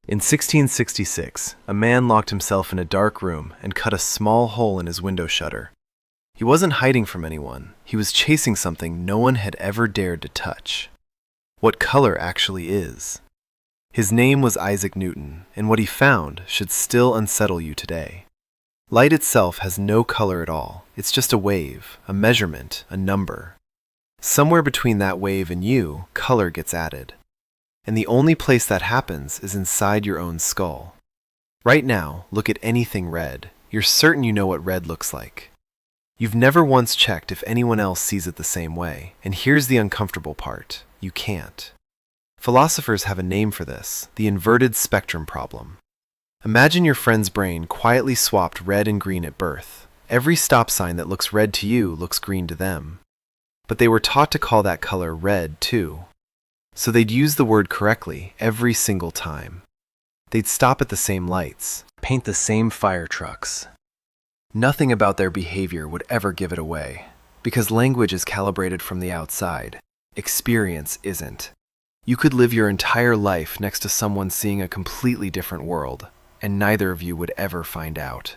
In 1666, a man locked himself in a dark room and cut a small hole in his window shutter. He wasn't hiding from anyone, he was chasing something no one had ever dared to touch. What color actually is. His name was Isaac Newton, and what he found should still unsettle you today. Light itself has no color at all. It's just a wave, a measurement, a number. Somewhere between that wave and you, color gets added. And the only place that happens is inside your own skull. Right now, look at anything red. You're certain you know what red looks like. You've never once checked if anyone else sees it the same way, and here's the uncomfortable part. You can't. Philosophers have a name for this, the inverted spectrum problem. Imagine your friend's brain quietly swapped red and green at birth. Every stop sign that looks red to you looks green to them. But they were taught to call that color red too. So they'd use the word correctly every single time. They'd stop at the same lights, paint the same fire trucks. Nothing about their behavior would ever give it away, because language is calibrated from the outside. Experience isn't. You could live your entire life next to someone seeing a completely different world, and neither of you would ever find out.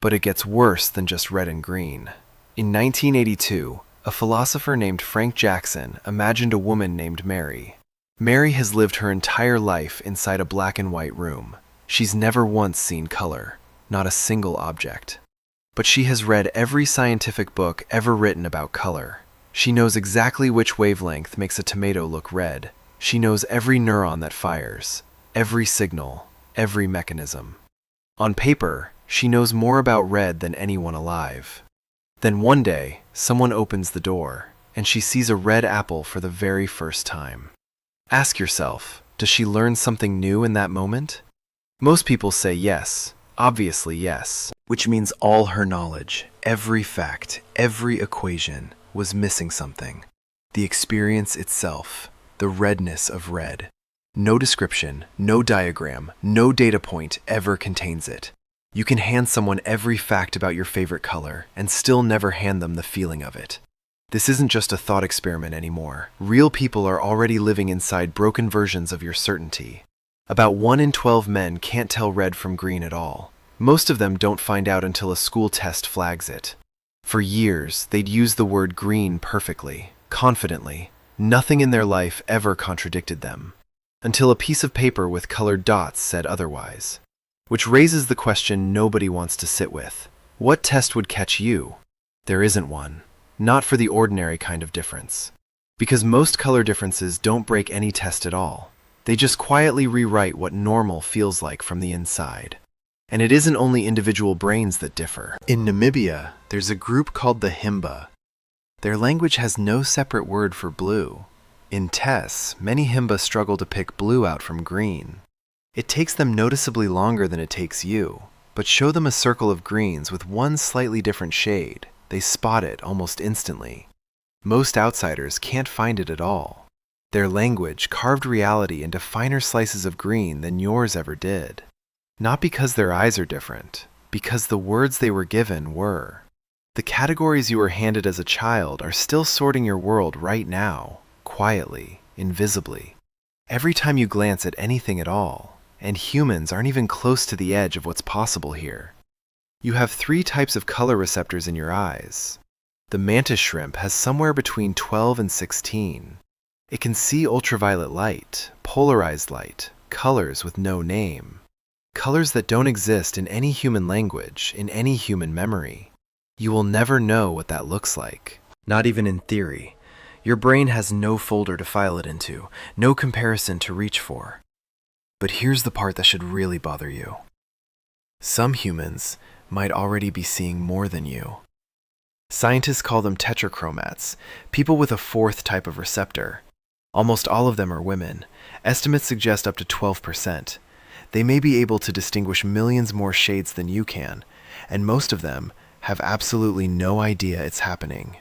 But it gets worse than just red and green. In 1982, a philosopher named Frank Jackson imagined a woman named Mary. Mary has lived her entire life inside a black and white room. She's never once seen color, not a single object. But she has read every scientific book ever written about color. She knows exactly which wavelength makes a tomato look red. She knows every neuron that fires, every signal, every mechanism. On paper, she knows more about red than anyone alive. Then one day, someone opens the door, and she sees a red apple for the very first time. Ask yourself, does she learn something new in that moment? Most people say yes, obviously yes, which means all her knowledge, every fact, every equation, was missing something. The experience itself, the redness of red. No description, no diagram, no data point ever contains it. You can hand someone every fact about your favorite color and still never hand them the feeling of it. This isn't just a thought experiment anymore. Real people are already living inside broken versions of your certainty. About 1 in 12 men can't tell red from green at all. Most of them don't find out until a school test flags it. For years, they'd use the word green perfectly, confidently. Nothing in their life ever contradicted them. Until a piece of paper with colored dots said otherwise. Which raises the question nobody wants to sit with. What test would catch you? There isn't one. Not for the ordinary kind of difference. Because most color differences don't break any test at all. They just quietly rewrite what normal feels like from the inside. And it isn't only individual brains that differ. In Namibia, there's a group called the Himba. Their language has no separate word for blue. In tests, many Himba struggle to pick blue out from green. It takes them noticeably longer than it takes you, but show them a circle of greens with one slightly different shade. They spot it almost instantly. Most outsiders can't find it at all. Their language carved reality into finer slices of green than yours ever did. Not because their eyes are different, because the words they were given were. The categories you were handed as a child are still sorting your world right now, quietly, invisibly. Every time you glance at anything at all, and humans aren't even close to the edge of what's possible here. You have 3 types of color receptors in your eyes. The mantis shrimp has somewhere between 12 and 16. It can see ultraviolet light, polarized light, colors with no name. Colors that don't exist in any human language, in any human memory. You will never know what that looks like. Not even in theory. Your brain has no folder to file it into, no comparison to reach for. But here's the part that should really bother you. Some humans might already be seeing more than you. Scientists call them tetrachromats, people with a 4th type of receptor. Almost all of them are women. Estimates suggest up to 12%. They may be able to distinguish millions more shades than you can, and most of them have absolutely no idea it's happening.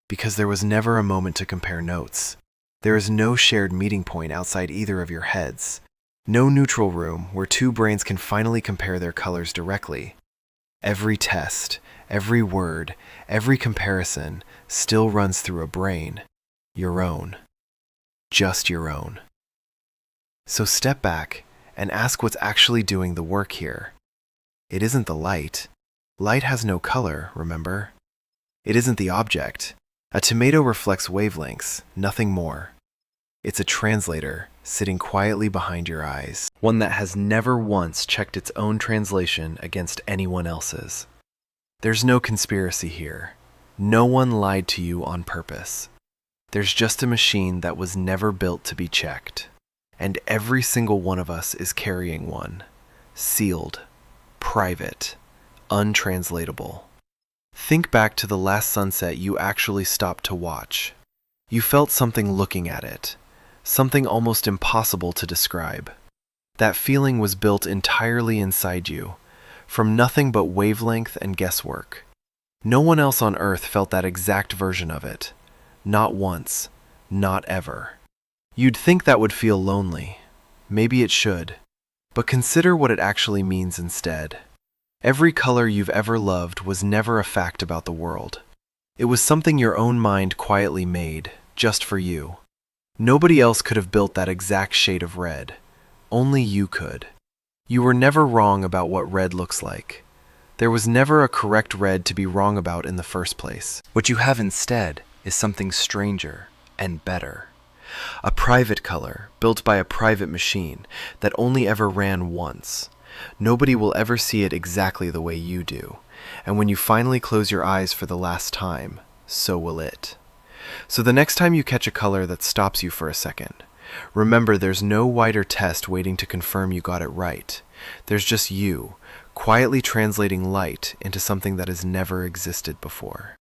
Because there was never a moment to compare notes. There is no shared meeting point outside either of your heads. No neutral room where 2 brains can finally compare their colors directly. Every test, every word, every comparison still runs through a brain. Your own. Just your own. So step back and ask what's actually doing the work here. It isn't the light. Light has no color, remember? It isn't the object. A tomato reflects wavelengths, nothing more. It's a translator sitting quietly behind your eyes, one that has never once checked its own translation against anyone else's. There's no conspiracy here. No one lied to you on purpose. There's just a machine that was never built to be checked. And every single one of us is carrying one. Sealed, private, untranslatable. Think back to the last sunset you actually stopped to watch. You felt something looking at it, something almost impossible to describe. That feeling was built entirely inside you, from nothing but wavelength and guesswork. No one else on Earth felt that exact version of it. Not once, not ever. You'd think that would feel lonely. Maybe it should. But consider what it actually means instead. Every color you've ever loved was never a fact about the world. It was something your own mind quietly made, just for you. Nobody else could have built that exact shade of red. Only you could. You were never wrong about what red looks like. There was never a correct red to be wrong about in the first place. What you have instead is something stranger and better. A private color, built by a private machine, that only ever ran once. Nobody will ever see it exactly the way you do, and when you finally close your eyes for the last time, so will it. So the next time you catch a color that stops you for a second, remember there's no wider test waiting to confirm you got it right. There's just you, quietly translating light into something that has never existed before.